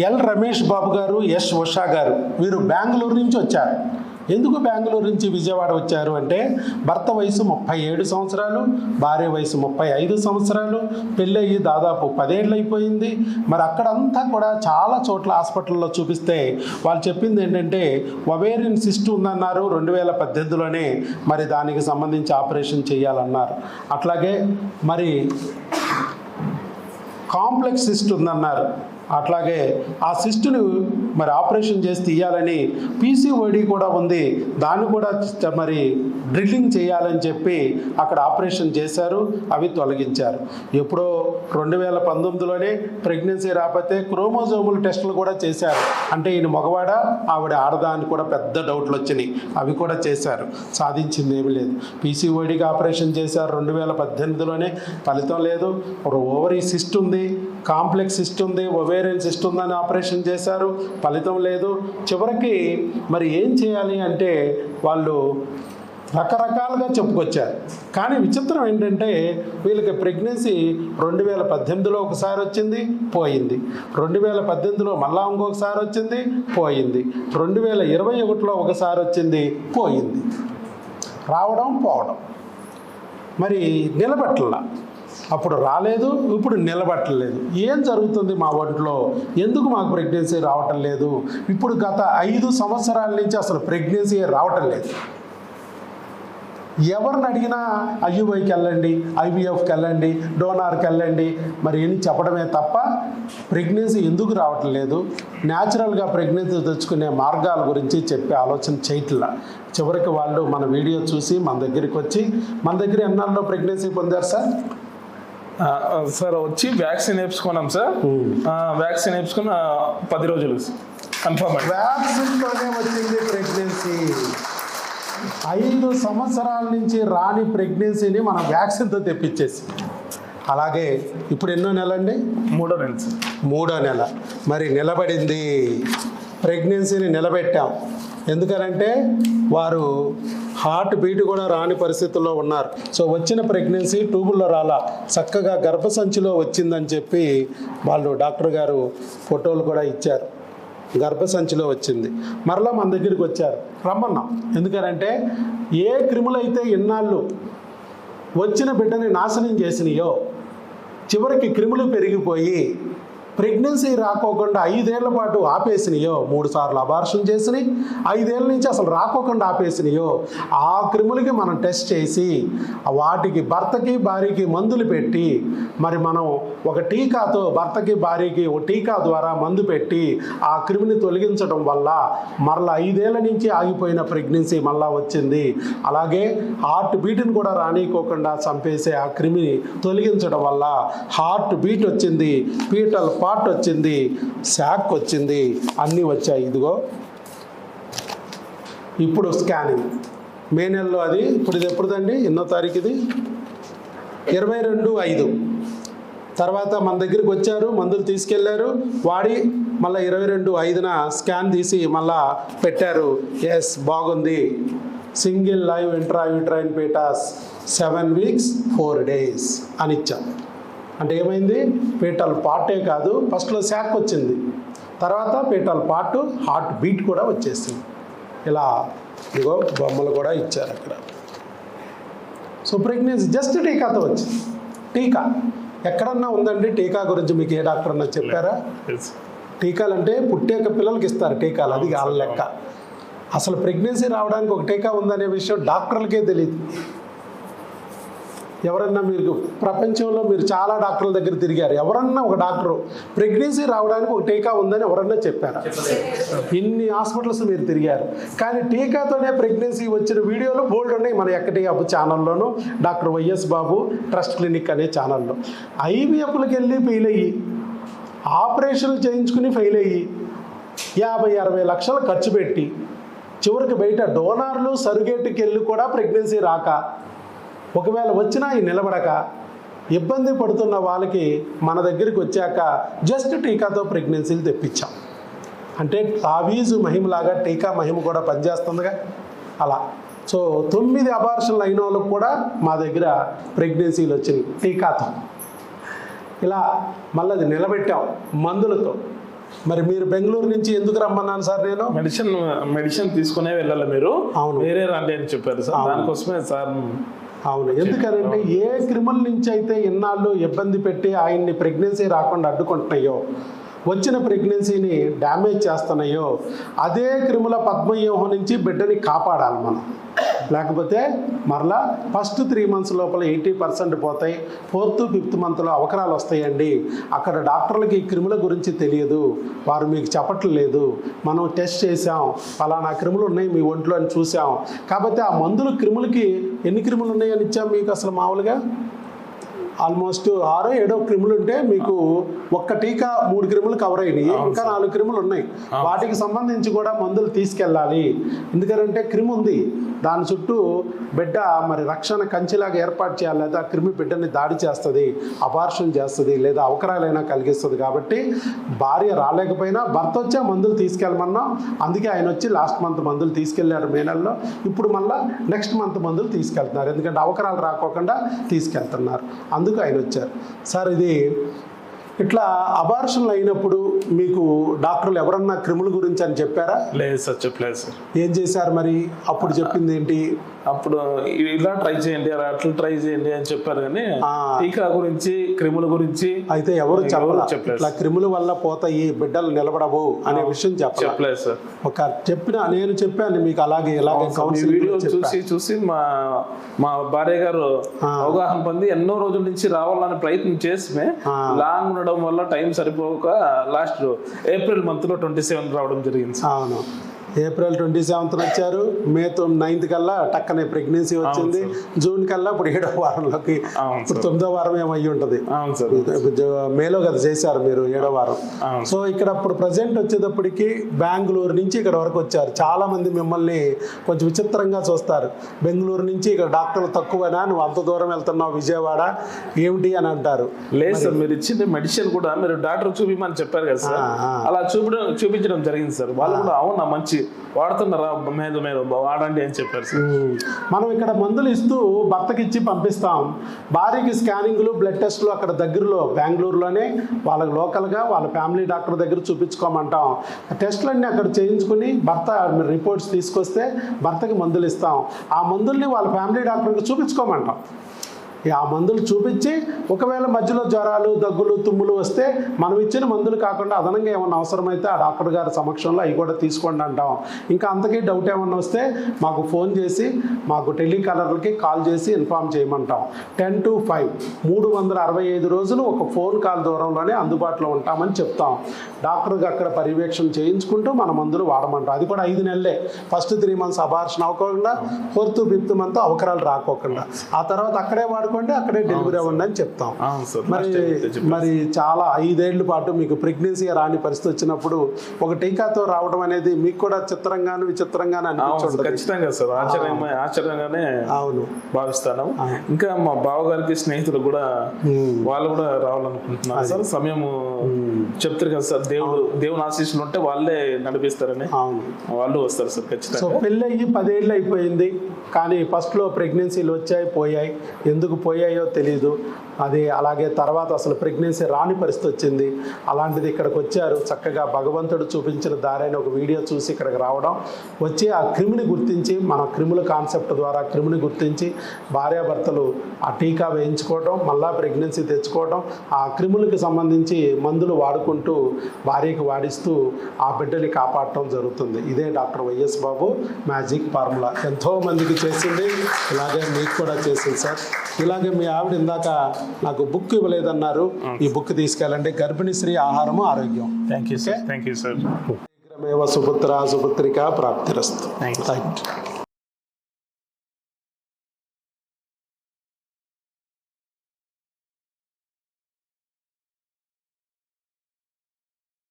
L Ramesh Babu గారు, yes Usha గారు వీరు బెంగళూరు నుంచి వచ్చారు. ఎందుకు బెంగళూరు నుంచి విజయవాడ వచ్చారు అంటే భర్త వయసు 37 సంవత్సరాలు, భార్య వయసు 35 సంవత్సరాలు, పెళ్ళయి దాదాపు 10 ఏళ్ళు అయిపోయింది. మరి అక్కడంతా కూడా చాలా చోట్ల హాస్పిటల్లో చూపిస్తే వాళ్ళు చెప్పింది ఏంటంటే ఒవేరియన్ సిస్ట్ ఉందన్నారు 2018లోనే. మరి దానికి సంబంధించి ఆపరేషన్ చేయాలన్నారు. అట్లాగే మరి కాంప్లెక్స్ సిస్ట్ ఉందన్నారు. అట్లాగే ఆ సిస్టును మరి ఆపరేషన్ చేసి తీయాలని, పీసీఓడి కూడా ఉంది, దాన్ని కూడా మరి డ్రిల్లింగ్ చేయాలని చెప్పి అక్కడ ఆపరేషన్ చేశారు. అవి తొలగించారు. ఎప్పుడో 2019లోనే ప్రెగ్నెన్సీ రాకపోతే క్రోమోజోముల టెస్టులు కూడా చేశారు. అంటే ఈయన మగవాడా ఆవిడ ఆడదా అని కూడా పెద్ద డౌట్లు వచ్చినాయి. అవి కూడా చేశారు. సాధించింది ఏమీ లేదు. పీసీఓడికి ఆపరేషన్ చేశారు 2018లోనే, ఫలితం లేదు. ఓవరీ సిస్ట్ ఉంది, కాంప్లెక్స్ సిస్ట్ ఉంది, ఒవేరియన్ సిస్ట్ ఉందని ఆపరేషన్ చేశారు, ఫలితం లేదు. చివరికి మరి ఏం చేయాలి అంటే వాళ్ళు రకరకాలుగా చెప్పుకొచ్చారు. కానీ విచిత్రం ఏంటంటే వీళ్ళకి ప్రెగ్నెన్సీ 2018లో ఒకసారి వచ్చింది, పోయింది. 2018లో మళ్ళా ఇంకొకసారి వచ్చింది, పోయింది. 2021లో ఒకసారి వచ్చింది, పోయింది. రావడం పోవడం, మరి నిలబెట్టలా. అప్పుడు రాలేదు, ఇప్పుడు నిలబట్టలేదు. ఏం జరుగుతుంది మా ఒంట్లో? ఎందుకు మాకు ప్రెగ్నెన్సీ రావటం లేదు? ఇప్పుడు గత 5 సంవత్సరాల నుంచి అసలు ప్రెగ్నెన్సీ రావటం లేదు. ఎవరిని అడిగినా ఐయుఐకి వెళ్ళండి, ఐవీఎఫ్కి వెళ్ళండి, డోనార్కి వెళ్ళండి మరి అని చెప్పడమే తప్ప ప్రెగ్నెన్సీ ఎందుకు రావటం లేదు, న్యాచురల్గా ప్రెగ్నెన్సీ తెచ్చుకునే మార్గాల గురించి చెప్పే ఆలోచన చేయట్లా. చివరికి వాళ్ళు మన వీడియో చూసి మన దగ్గరికి వచ్చి, మన దగ్గర ఎన్నాళ్ళలో ప్రెగ్నెన్సీ పొందారు సార్? సార్ వచ్చి వ్యాక్సిన్ వేసుకున్నాం సార్. వ్యాక్సిన్ వేసుకున్న 10 రోజులు కన్ఫర్మ్. వ్యాక్సిన్తోనే వచ్చింది ప్రెగ్నెన్సీ. 5 సంవత్సరాల నుంచి రాని ప్రెగ్నెన్సీని మనం వ్యాక్సిన్తో తెప్పించేసి, అలాగే ఇప్పుడు ఎన్నో నెల అండి? 3వ నెల. 3వ నెల. మరి నిలబడింది, ప్రెగ్నెన్సీని నిలబెట్టాం. ఎందుకనంటే వారు హార్ట్ బీట్ కూడా రాని పరిస్థితుల్లో ఉన్నారు. సో వచ్చిన ప్రెగ్నెన్సీ ట్యూబుల్లో రాలా, చక్కగా గర్భసంచిలో వచ్చిందని చెప్పి వాళ్ళు డాక్టర్ గారు ఫోటోలు కూడా ఇచ్చారు. గర్భసంచిలో వచ్చింది. మరలా మన దగ్గరికి వచ్చారు, రమ్మన్నాం. ఎందుకనంటే ఏ క్రిములైతే ఇన్నాళ్ళు వచ్చిన బిడ్డని నాశనం చేసినాయో, చివరికి క్రిములు పెరిగిపోయి ప్రెగ్నెన్సీ రాకోకుండా 5 ఏళ్ల పాటు ఆపేసినాయో, 3 సార్లు అబార్షన్ చేసినాయి, 5 ఏళ్ళ నుంచి అసలు రాకోకుండా ఆపేసినాయో, ఆ క్రిములకి మనం టెస్ట్ చేసి వాటికి భర్తకి భార్యకి మందులు పెట్టి, మరి మనం ఒక టీకాతో భర్తకి భార్యకి ఒక టీకా ద్వారా మందు పెట్టి ఆ క్రిమిని తొలగించడం వల్ల మరలా 5 ఏళ్ల నుంచి ఆగిపోయిన ప్రెగ్నెన్సీ మళ్ళా వచ్చింది. అలాగే హార్ట్ బీట్ని కూడా రానికోకుండా చంపేసే ఆ క్రిమిని తొలగించడం వల్ల హార్ట్ బీట్ వచ్చింది, పీటల్ పార్ట్ వచ్చింది, శాక్ వచ్చింది, అన్నీ వచ్చాయి. ఇదిగో ఇప్పుడు స్కానింగ్ మే నెలలో, అది ఇప్పుడు ఇది ఎప్పుడుదండి? ఎన్నో తారీఖు ఇది? 22/5. తర్వాత మన దగ్గరికి వచ్చారు, మందులు తీసుకెళ్లారు, వాడి మళ్ళీ 22/5న స్కాన్ తీసి మళ్ళా పెట్టారు. ఎస్ బాగుంది, single live intrauterine పీటాస్ 7 weeks 4 days అని ఇచ్చాం. అంటే ఏమైంది? పీటల్ పార్టే కాదు, ఫస్ట్లో శాక్ వచ్చింది, తర్వాత పీటల్ పార్ట్, హార్ట్ బీట్ కూడా వచ్చేసింది. ఇలా ఇదిగో బొమ్మలు కూడా ఇచ్చారు అక్కడ. సో ప్రెగ్నెన్సీ జస్ట్ టీకాతో వచ్చింది. టీకా ఎక్కడన్నా ఉందండి? టీకా గురించి మీకు ఏ డాక్టర్ అన్నా చెప్పారా? టీకాలు అంటే పుట్టాక పిల్లలకి ఇస్తారు టీకాలు, అది వాళ్ళ లెక్క. అసలు ప్రెగ్నెన్సీ రావడానికి ఒక టీకా ఉందనే విషయం డాక్టర్లకే తెలియదు. ఎవరన్నా మీరు ప్రపంచంలో మీరు చాలా డాక్టర్ల దగ్గర తిరిగారు, ఎవరన్నా ఒక డాక్టరు ప్రెగ్నెన్సీ రావడానికి ఒక టీకా ఉందని ఎవరన్నా చెప్పారా? ఇన్ని హాస్పిటల్స్ మీరు తిరిగారు, కానీ టీకాతోనే ప్రెగ్నెన్సీ వచ్చిన వీడియోలు బోల్డ్ ఉన్నాయి మన ఎక్కటి అబ్బు ఛానల్లోనూ, డాక్టర్ వైఎస్ బాబు ట్రస్ట్ క్లినిక్ అనే ఛానల్లో. ఐవీఎఫ్లకు వెళ్ళి ఫెయిల్ అయ్యి, ఆపరేషన్లు చేయించుకుని ఫెయిల్ అయ్యి, 50-60 లక్షలు ఖర్చు పెట్టి, చివరికి బయట డోనార్లు సరుగేటుకి వెళ్ళి కూడా ప్రెగ్నెన్సీ రాక, ఒకవేళ వచ్చినా ఈ నిలబడక ఇబ్బంది పడుతున్న వాళ్ళకి మన దగ్గరికి వచ్చాక జస్ట్ టీకాతో ప్రెగ్నెన్సీలు తెప్పించాం. అంటే తావీజు మహిమలాగా టీకా మహిమ కూడా పనిచేస్తుందిగా అలా. సో 9 అబార్షన్లు అయిన వాళ్ళకు కూడా మా దగ్గర ప్రెగ్నెన్సీలు వచ్చినాయి టీకాతో. ఇలా మళ్ళీ అది నిలబెట్టాం మందులతో. మరి మీరు బెంగళూరు నుంచి ఎందుకు రమ్మన్నాను సార్ నేను? మెడిసిన్ తీసుకునే వెళ్ళాలి మీరు, అవును. వేరే రండి అని చెప్పారు సార్, దానికోసమే సార్. అవును, ఎందుకంటే ఏ క్రిముల నుంచి అయితే ఇన్నాళ్ళు ఇబ్బంది పెట్టి ఆయన్ని ప్రెగ్నెన్సీ రాకుండా అడ్డుకుంటున్నాయో, వచ్చిన ప్రెగ్నెన్సీని డ్యామేజ్ చేస్తున్నాయో, అదే క్రిముల పద్మవ్యూహం నుంచి బిడ్డని కాపాడాలి మనం. లేకపోతే మరలా ఫస్ట్ 3 months లోపల 80% పోతాయి, 4th 5th monthలో అవకరాలు వస్తాయండి. అక్కడ డాక్టర్లకి ఈ క్రిముల గురించి తెలియదు, వారు మీకు చెప్పట్లేదు. మనం టెస్ట్ చేసాం, ఫలానా క్రిములు ఉన్నాయి మీ ఒంట్లో అని చూసాం. కాబట్టి ఆ మందులు క్రిములకి ఎన్ని క్రిములు ఉన్నాయని ఇచ్చాం మీకు? అసలు మామూలుగా ఆల్మోస్ట్ 6-7 క్రిములు ఉంటే మీకు ఒక్క టీకా 3 క్రిములు కవర్ అయినాయి, ఇంకా 4 క్రిములు ఉన్నాయి. వాటికి సంబంధించి కూడా మందులు తీసుకెళ్ళాలి. ఎందుకంటే క్రిమి ఉంది, దాని చుట్టూ బిడ్డ మరి రక్షణ కంచిలాగా ఏర్పాటు చేయాలి, లేదా క్రిమి బిడ్డని దాడి చేస్తుంది, అబార్షన్ చేస్తుంది, లేదా అవకరాలైనా కలిగిస్తుంది. కాబట్టి భార్య రాలేకపోయినా భర్త వచ్చే మందులు తీసుకెళ్ళమన్నాం. అందుకే ఆయన వచ్చి లాస్ట్ మంత్ మందులు తీసుకెళ్లారు మే నెలలో. ఇప్పుడు మళ్ళీ నెక్స్ట్ మంత్ మందులు తీసుకెళ్తున్నారు, ఎందుకంటే అవకరాలు రాకోకుండా తీసుకెళ్తున్నారు. అందుకు ఆయన వచ్చారు. సార్, ఇది ఇట్లా అబార్షన్లు అయినప్పుడు మీకు డాక్టర్లు ఎవరన్నా క్రిముల గురించి అని చెప్పారా? లేదు సార్, చెప్పలేదు సార్. ఏం చేశారు మరి? అప్పుడు చెప్పింది ఏంటి? అప్పుడు ఇలా ట్రై చేయండి, అలా అట్లా ట్రై చేయండి అని చెప్పారు, కానీ టీకా గురించి క్రిముల గురించి అయితే ఎవరు చెప్పలేదు. ఇట్లా క్రిముల వల్ల పోతాయి, బిడ్డలు నిలబడవు అనే విషయం చెప్పలేదు సార్. నేను చెప్పాను మీకు, అలాగే ఇలాగే వీడియో చూసి మా భార్య గారు అవగాహన పొంది ఎన్నో రోజుల నుంచి రావాలని ప్రయత్నం చేసి లాంగ్ ఉండడం వల్ల టైం సరిపోక లాస్ట్ ఏప్రిల్ మంత్ లో 27 రావడం జరిగింది. అవును, ఏప్రిల్ 27 వచ్చారు, మే 9 కల్లా టక్కనే ప్రెగ్నెన్సీ వచ్చింది, జూన్ కల్లా ఇప్పుడు 7వ వారంలోకి, ఇప్పుడు 9వ వారం ఏమయ్యి ఉంటుంది, మేలో కదా చేశారు మీరు 7వ వారం. సో ఇక్కడ ఇప్పుడు ప్రజెంట్ వచ్చేటప్పటికి బెంగళూరు నుంచి ఇక్కడ వరకు వచ్చారు. చాలా మంది మిమ్మల్ని కొంచెం విచిత్రంగా చూస్తారు. బెంగళూరు నుంచి ఇక్కడ డాక్టర్లు తక్కువనా, నువ్వు అంత దూరం వెళ్తున్నావు విజయవాడ ఏమిటి అని అంటారు. లేదు సార్, మీరు ఇచ్చిన మెడిసిన్ కూడా మీరు డాక్టర్ చూపించమని చెప్పారు కదా సార్, అలా చూపించడం జరిగింది సార్. వాళ్ళు కూడా అవునా మంచి వాడుతున్నారా, మీద వాడండి అని చెప్పారు సార్. మనం ఇక్కడ మందులు ఇస్తూ భర్తకి ఇచ్చి పంపిస్తాం. భార్యకి స్కానింగ్లు, బ్లడ్ టెస్టులు అక్కడ దగ్గరలో బెంగళూరులోనే వాళ్ళకి లోకల్గా వాళ్ళ ఫ్యామిలీ డాక్టర్ దగ్గర చూపించుకోమంటాం. టెస్టులన్నీ అక్కడ చేయించుకుని భర్త రిపోర్ట్స్ తీసుకొస్తే భర్తకి మందులు ఇస్తాం. ఆ మందుల్ని వాళ్ళ ఫ్యామిలీ డాక్టర్కి చూపించుకోమంటాం. ఆ మందులు చూపించి ఒకవేళ మధ్యలో జ్వరాలు, దగ్గులు, తుమ్ములు వస్తే మనం ఇచ్చిన మందులు కాకుండా అదనంగా ఏమన్నా అవసరమైతే ఆ డాక్టర్ గారి సమక్షంలో అవి కూడా తీసుకోండి అంటాం. ఇంకా అంతకీ డౌట్ ఏమన్నా వస్తే మాకు ఫోన్ చేసి, మాకు టెలికాలర్లకి కాల్ చేసి ఇన్ఫామ్ చేయమంటాం. 10 to 5 365 రోజులు ఒక ఫోన్ కాల్ దూరంలోనే అందుబాటులో ఉంటామని చెప్తాం. డాక్టర్కి అక్కడ పర్యవేక్షణ చేయించుకుంటూ మన మందులు వాడమంటాం. అది కూడా 5 నెలలే. ఫస్ట్ 3 months అబార్షన్ అవ్వకుండా, 4th 5th month అవకరాలు రాకోకుండా, ఆ తర్వాత అక్కడే వాడుకోండి, అక్కడే డెలివరీ అవ్వండి అని చెప్తాం. మరి చాలా 5 ఏళ్ల పాటు మీకు ప్రెగ్నెన్సీ రాని పరిస్థితి వచ్చినప్పుడు ఒక టీకాతో రావడం అనేది మీకు కూడా చిత్రంగాను విచిత్రంగాను అనిపించదు? ఖచ్చితంగా సార్, ఆశ్చర్యంగానే అవును భావిస్తాను. ఇంకా మా బావగారికి స్నేహితులు కూడా వాళ్ళు కూడా రావాలనుకుంటున్నారు సార్. సమయం చెప్తారు కదా సార్, దేవుని ఆశీస్సులు ఉంటే వాళ్ళే నడిపిస్తారని వాళ్ళు వస్తారు సార్ ఖచ్చితంగా. సో పెళ్ళి అయ్యి 10 ఏళ్ళు అయిపోయింది, కానీ ఫస్ట్లో ప్రెగ్నెన్సీలు వచ్చాయి, పోయాయి. ఎందుకు పోయాయో తెలీదు. అది అలాగే తర్వాత అసలు ప్రెగ్నెన్సీ రాని పరిస్థితి వచ్చింది. అలాంటిది ఇక్కడికి వచ్చారు, చక్కగా భగవంతుడు చూపించిన దారైన ఒక వీడియో చూసి ఇక్కడికి రావడం, వచ్చి ఆ క్రిమిని గుర్తించి, మన క్రిముల కాన్సెప్ట్ ద్వారా క్రిమిని గుర్తించి భార్యాభర్తలు ఆ టీకా వేయించుకోవడం, మళ్ళా ప్రెగ్నెన్సీ తెచ్చుకోవడం, ఆ క్రిములకి సంబంధించి మందులు వాడుకుంటూ భార్యకి వాడిస్తూ ఆ బిడ్డని కాపాడటం జరుగుతుంది. ఇదే డాక్టర్ వైఎస్ బాబు మ్యాజిక్ ఫార్ములా. ఎంతో మందికి చేసింది, ఇలాగే మీకు కూడా చేసింది సార్. ఇలాగే మీ ఆవిడ ఇందాక నాకు బుక్ ఇవ్వలేదన్నారు, ఈ బుక్ తీసుకెళ్ళండి. గర్భిణీ స్త్రీ ఆహారము ఆరోగ్యం. Thank you sir. శీఘ్రమేవ సుపుత్ర సుపుత్రిక ప్రాప్తిరస్తు.